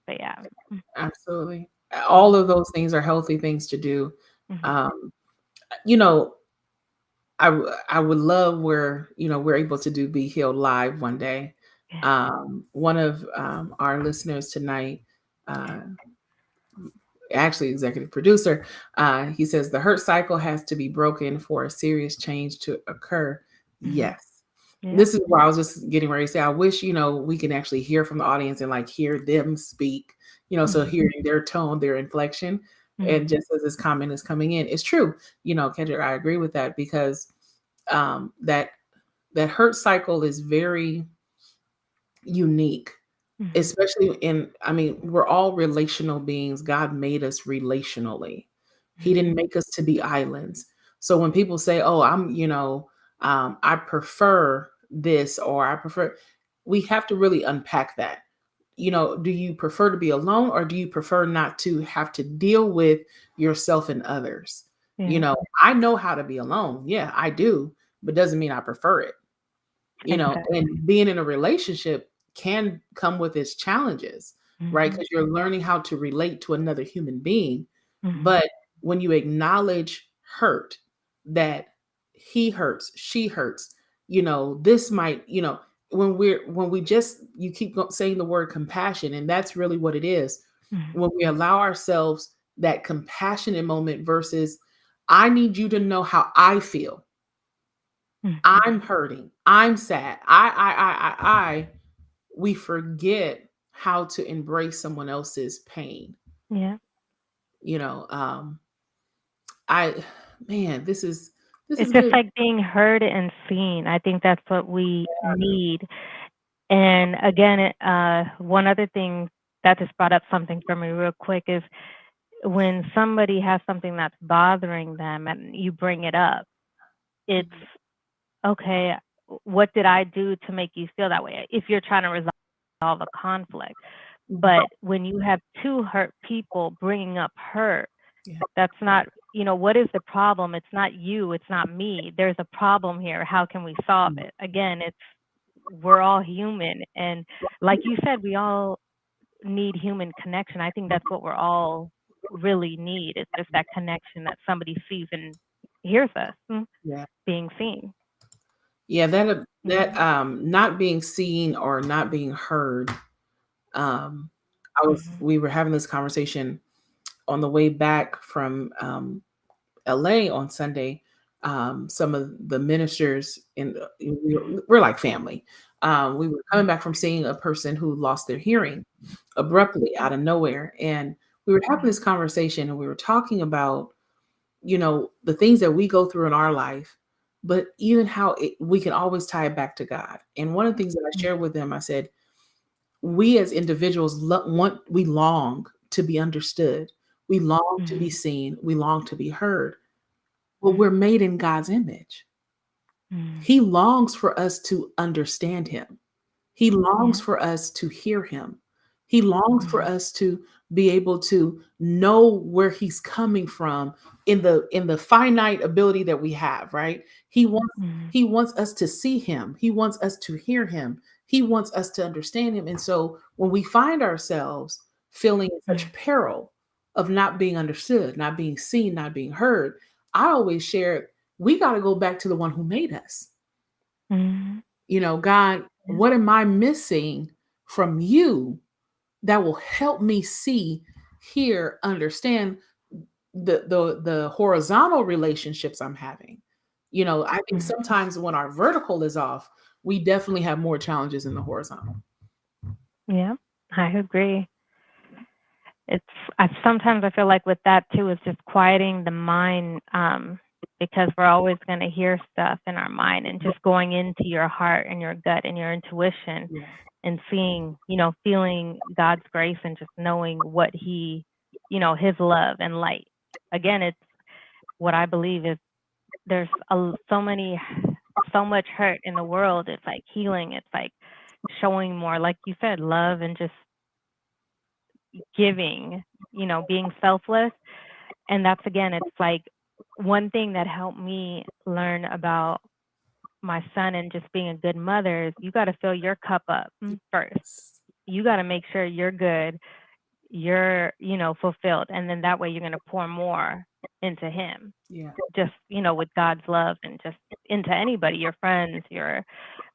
But yeah. Absolutely. All Mhm. of those things are healthy things to do. Mhm. Um, you know, I would love where, we're able to do Be Healed live one day. Yeah. One of our listeners tonight, uh, actually executive producer, he says the hurt cycle has to be broken for a serious change to occur. Mhm. Yes. Yeah. This is where I was just getting ready to say, I wish, we can actually hear from the audience and like hear them speak, so Mhm. hearing their tone, their inflection. Mhm. And just as this comment is coming in, it's true. Kendrick, I agree with that because that hurt cycle is very unique, Mhm. especially I mean, we're all relational beings. God made us relationally. He Mhm. didn't make us to be islands. So when people say, "Oh, I prefer this," or "I prefer," we have to really unpack that. Do you prefer to be alone, or do you prefer not to have to deal with yourself and others? Yeah. I know how to be alone. Yeah, I do, but doesn't mean I prefer it. Exactly. And being in a relationship can come with its challenges, right? Mhm. Because you're learning how to relate to another human being. Mhm. But when you acknowledge hurt, that he hurts, she hurts, this might, when we just, you keep saying the word compassion, and that's really what it is. Mhm. When we allow ourselves that compassionate moment versus, I need you to know how I feel. Mhm. I'm hurting. I'm sad. I. We forget how to embrace someone else's pain. Yeah. You know, um, I. Man, this is It's just good. like being heard and seen. I think that's what we need. And again, one other thing that just brought up something for me real quick is when somebody has something that's bothering them and you bring it up, it's Mhm. okay, what did I do to make you feel that way? If you're trying to resolve a conflict. Mhm. But when you have two hurt people bringing up hurt, Yeah. that's not, what is the problem? It's not you, it's not me. There's a problem here. How can we solve Mhm. it? Again, it's we're all human. And like you said, we all need human connection. I think that's what we're all really need. It's just that connection that somebody sees and hears us Yeah. being seen. Yeah, that Mhm. not being seen or not being heard. Um I was Mhm. we were having this conversation on the way back from LA on Sunday. Some of the ministers we're like family. We were coming Mhm. back from seeing a person who lost their hearing abruptly out of nowhere, and we were having Mhm. this conversation, and we were talking about the things that we go through in our life, but even how we can always tie it back to God. And one of the things that I Mhm. shared with them, I said, we as individuals we long to be understood, we long to be Mhm. seen, we long to be heard. But Mhm. we're made in God's image. Mhm. He longs for us to understand him. He longs Yeah. for us to hear him. He longs for Mhm. us to be able to know where he's coming from in the finite ability that we have, right? He wants Mhm. he wants us to see him. He wants us to hear him. He wants us to understand him. And so when we find ourselves feeling in such Mhm. peril of not being understood, not being seen, not being heard, I always share we got to go back to the one who made us. Mhm. God, Yeah. what am I missing from you that will help me see, hear, understand the horizontal relationships I'm having? I think Mhm. sometimes when our vertical is off, we definitely have more challenges in the horizontal. Yeah. I agree. It's sometimes I feel like with that too is just quieting the mind, because we're always going to hear stuff in our mind and just going into your heart and your gut and your intuition Yeah. and seeing, feeling God's grace and just knowing what his love and light. Again, it's what I believe is there's so much hurt in the world. It's like healing. It's like showing more, like you said, love and just giving, being selfless. And that's again, it's like one thing that helped me learn about my son and just being a good mother is you got to fill your cup up first. Yes. You got to make sure you're good, you're, fulfilled. And then that way you're going to pour more into him, Yeah. just, with God's love and just into anybody, your friends, your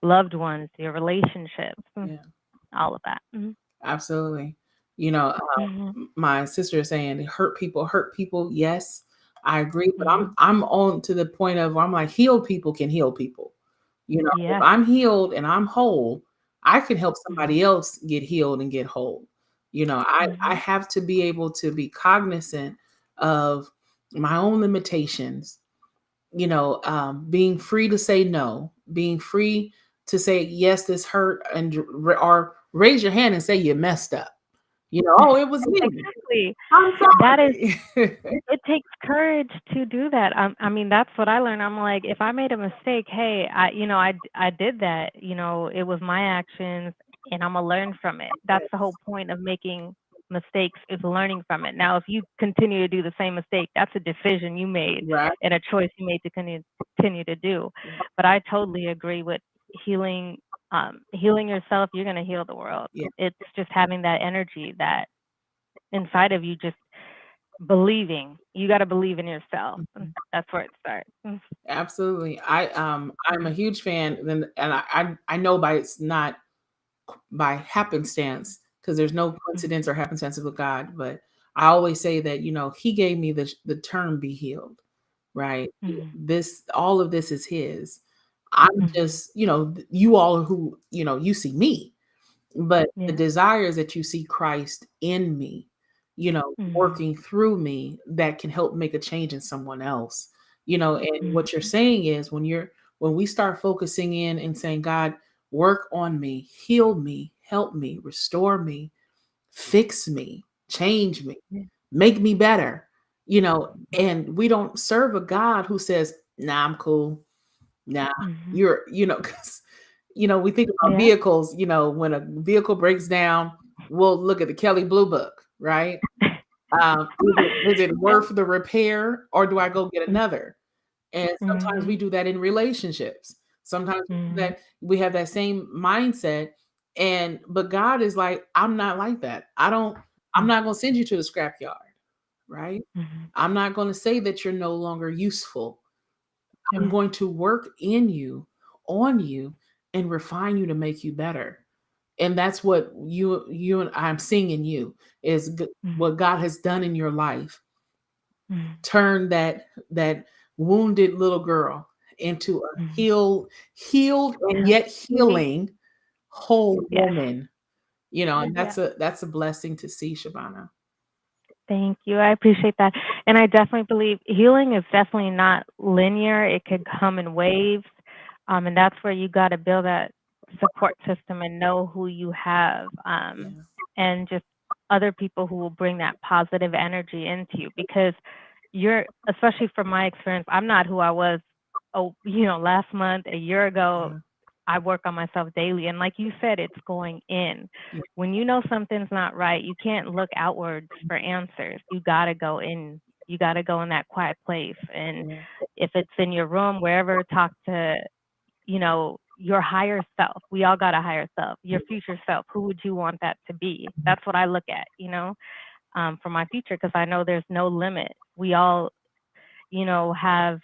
loved ones, your relationships, Yeah. all of that. Absolutely. Mhm. My sister is saying hurt people. Yes, I agree, but I'm Mhm. I'm on to the point of where I'm like healed people can heal people. If Yes. I'm healed and I'm whole, I can help Mhm. somebody else get healed and get whole. I Mhm. have to be able to be cognizant of my own limitations, being free to say no, being free to say, yes, this hurt, or raise your hand and say you messed up. Oh, it was me. Exactly. I'm That is sorry. it takes courage to do that. I mean, that's what I learned. I'm like, if I made a mistake, hey, I did that. It was my actions, and I'm gonna learn from it. That's the whole point of making mistakes is learning from it. Now, if you continue to do the same mistake, that's a decision you made Right. and a choice you made to continue to do. But I totally agree with healing. Healing yourself, you're gonna heal the world. Yeah. It's just having that energy that inside of you, just believing. You gotta believe in yourself, Mhm. that's where it starts. Absolutely. I'm a Mhm, huge fan, and I know by it's not by happenstance because there's no mhm, coincidence or happenstance with God, but I always say that He gave me the term "be healed," right? mhm, This all of this is His. I'm mhm. just you all who you see me, but the Yeah. desires that you see Christ in me, Mhm, working through me that can help make a change in someone else. And what you're Mhm. saying is when we start focusing in and saying, God, work on me, heal me, help me, restore me, fix me, change me, Yeah. make me better, and we don't serve a God who says, nah, I'm cool. Nah, Mhm. because, we think about Yeah. vehicles, when a vehicle breaks down, we'll look at the Kelly Blue Book, right? Is it Yeah. worth the repair or do I go get Mm. another? And sometimes we Mhm. do that in relationships. Sometimes Mhm. we have that same mindset. But God is like, I'm not like that. I'm Mm. not going to send you to the scrapyard, right? Mhm. I'm not going to say that you're no longer useful. I'm Yeah. going to work in you, on you, and refine you to make you better. And that's what you and I'm seeing in you is Mhm. what God has done in your life. Mhm. Turn that wounded little girl into a Mhm. healed and yet Healthy. healing whole Yes. woman. And Yeah. that's a blessing to see, Shabana. Thank you. I appreciate that. And I definitely believe healing is definitely not linear. It could come in waves. And that's where you got to build that support system and know who you have, Yeah. and just other people who will bring that positive energy into you because especially from my experience, I'm not who I was, last month, a year ago. Uh-huh. I work on myself daily. And like you said, it's going in. Yeah. When you know something's not right, you can't look outwards for answers. You got to go in. You got to go in that quiet place. And Yeah. if it's in your room, wherever, talk to, your higher self. We all got a higher self, your future self. Who would you want that to be? That's what I look at, for my future, because I know there's no limit. We all, have,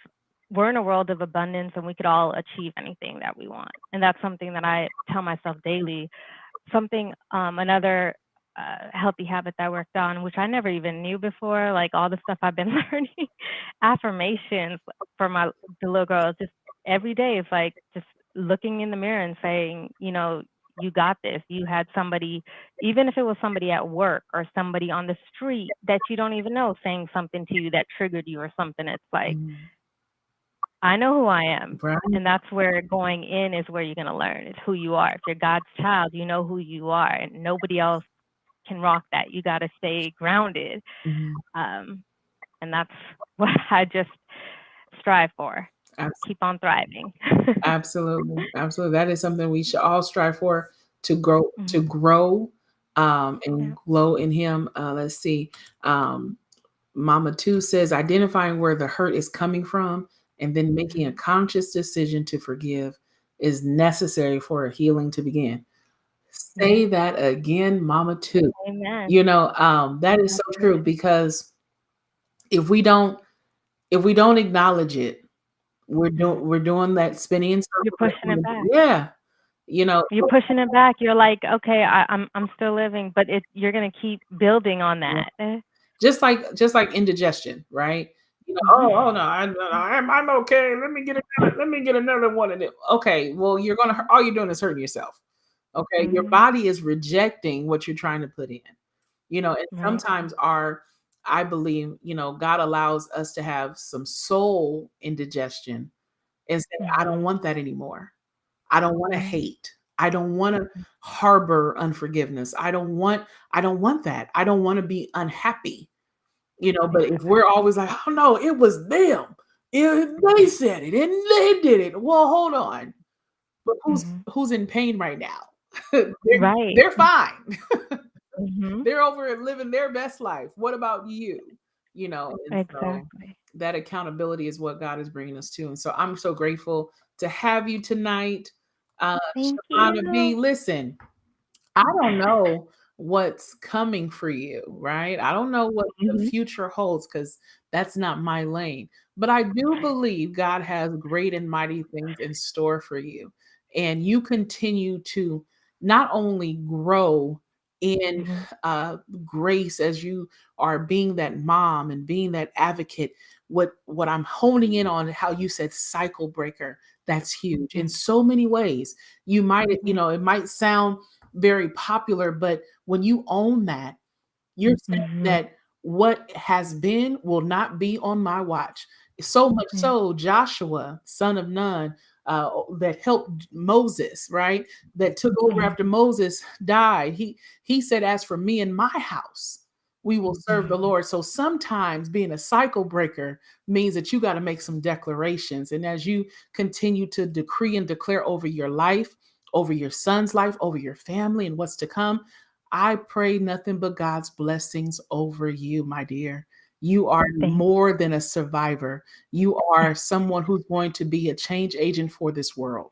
we're in a world of abundance and we could all achieve anything that we want. And that's something that I tell myself daily. Another healthy habit that I worked on, which I never even knew before, like all the stuff I've been learning, affirmations for the little girls, just every day. It's like just looking in the mirror and saying, you got this. You had somebody, even if it was somebody at work or somebody on the street that you don't even know, saying something to you that triggered you or something. It's like, Mhm. I know who I am. Right. And that's where going in is where you're going to learn. It's who you are. If you're God's child, you know who you are, and nobody else can rock that. You got to stay grounded. Mhm. Um, and that's what I just strive for. Abs- Keep on thriving. Absolutely. Absolutely. That is something we should all strive for to grow, to Mhm. grow, and Yeah. glow in Him. Let's see. Um, Mama Two says identifying where the hurt is coming from and then making a Mhm. conscious decision to forgive is necessary for a healing to begin. Yeah. Say that again, Mama Two. Amen. That is so true Affirmation. because if we don't if we don't acknowledge it, Mhm. we're doing that spinning in You're circles. pushing it back. Yeah, you know, You're pushing it back. You're like, okay, I'm still living, but you're gonna keep building on yeah. that. Just like indigestion, right? Oh no, Mhm. I'm okay. Let me get another one of them. Okay, well all you're doing is hurting yourself. Okay, your Mhm. body is rejecting what you're trying to put in. And Right. sometimes I believe, God allows us to have some soul indigestion and say, I don't Mhm. want that anymore. I don't want to Right. hate. I don't want to harbor unforgiveness. I don't want that. I don't want to be unhappy. But if we're Exactly. always like, oh no, it was them. They said it and they did it. Well, hold on. But who's Mhm. who's in pain right now? they're, Right. they're fine. Mhm. They're over living their best life. What about you? And so Exactly. that accountability is what God is bringing us to. And so I'm so grateful to have you tonight. Thank Shabana B, you. listen, I don't know what's coming for you, right? I don't know what the Mhm. future holds because that's not my lane. But I do believe God has great and mighty things in store for you. And you continue to not only grow in Mhm. grace as you are being that mom and being that advocate. What I'm honing in on how you said cycle breaker, that's huge in Mhm. so many ways. You might, Mhm. it might sound very popular, but when you own that, you're saying Mhm. that what has been will not be on my watch. So much Yeah. so, Joshua, son of Nun, that helped Moses, right? That took over Mhm. after Moses died. He said, "As for me and my house, we will serve the Mhm. Lord." So sometimes being a cycle breaker means that you got to make some declarations. And as you continue to decree and declare over your life, over your son's life, over your family, and what's to come, I pray nothing but God's blessings over you, my dear. You are Thank more than a survivor. You are someone who's going to be a change agent for this world.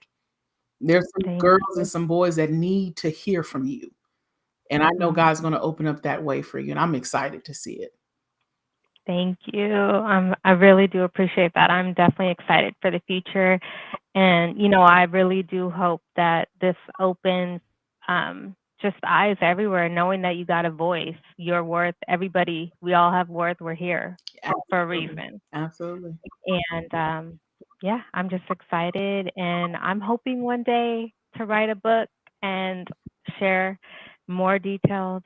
There's some thank girls and you. some boys that need to hear from you. And I know Mhm. God's gonna open up that way for you, and I'm excited to see it. Thank you. I really do appreciate that. I'm definitely excited for the future. And, I really do hope that this opens just eyes everywhere, knowing that you got a voice, your worth, everybody, we all have worth. We're here for a Absolutely. reason. Absolutely. And yeah, I'm just excited. And I'm hoping one day to write a book and share more detailed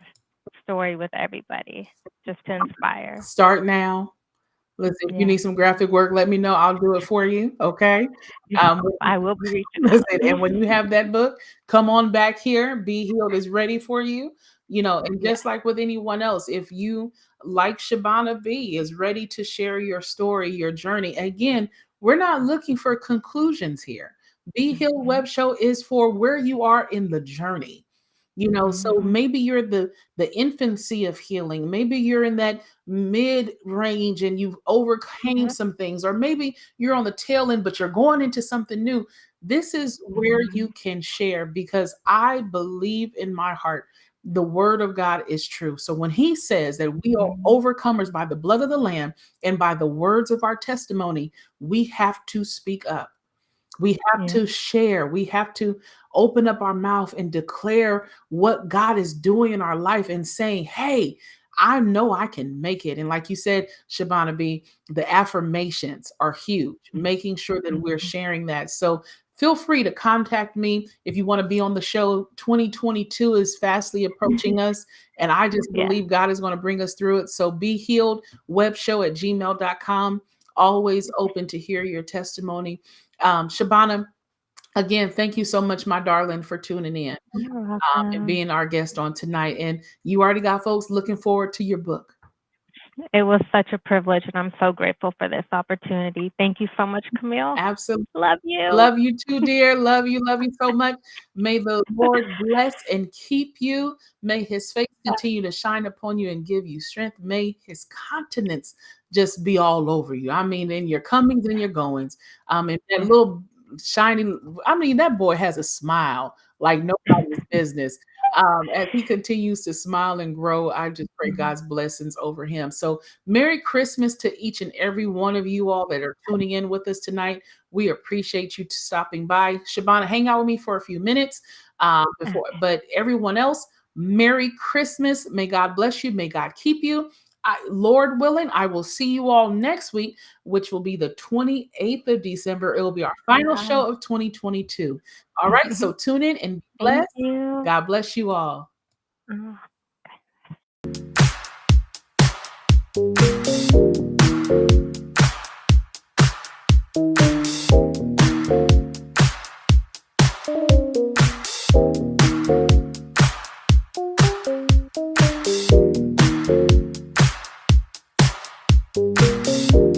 story with everybody just to inspire. Start now. Listen, if you Yeah. need some graphic work, let me know. I'll do it for you, okay? Um, I will be reaching Listen, out. and when you have that book, come on back here. Be Healed is ready for you. And Yeah. just like with anyone else, if you, like Shabana B, is ready to share your story, your journey, again, we're not looking for conclusions here. Be Healed Mhm. Web Show is for where you are in the journey. So Mhm. maybe you're the infancy of healing. Maybe you're in that mid range and you've overcame Yeah. some things, or maybe you're on the tail end, but you're going into something new. This is where you Mhm. can share, because I believe in my heart the word of God is true. So when he says that we are Mhm. overcomers by the blood of the Lamb and by the words of our testimony, we have to speak up. We have Yeah. to share. We have to open up our mouth and declare what God is doing in our life and saying, "Hey, I know I can make it." And like you said, Shabana B, the affirmations are huge, making sure that we're Mhm. sharing that. So feel free to contact me if you want to be on the show. 2022 is fastly approaching us, and I just Yeah. believe God is going to bring us through it. So be healed webshow at gmail.com. Always open to hear your testimony. Shabana, again, thank you so much, my darling, for tuning in, You're and welcome. being our guest on tonight. And you already got folks looking forward to your book. It was such a privilege, and I'm so grateful for this opportunity. Thank you so much, Camille. Absolutely. Love you. Love you too, dear. Love you so much. May the Lord bless and keep you. May his face continue to shine upon you and give you strength. May his countenance just be all over you. I mean, in your comings and your goings. And that little shining, I mean, that boy has a smile like nobody's business. As he continues to smile and grow, I just pray Mhm. God's blessings over him. So, Merry Christmas to each and every one of you all that are tuning in with us tonight. We appreciate you stopping by. Shabana, hang out with me for a few minutes before, but everyone else, Merry Christmas. May God bless you. May God keep you. Lord willing, I will see you all next week, which will be the 28th of December. It will be our final Wow. show of 2022. All right, so tune in and be Thank blessed. you. God bless you all. Oh.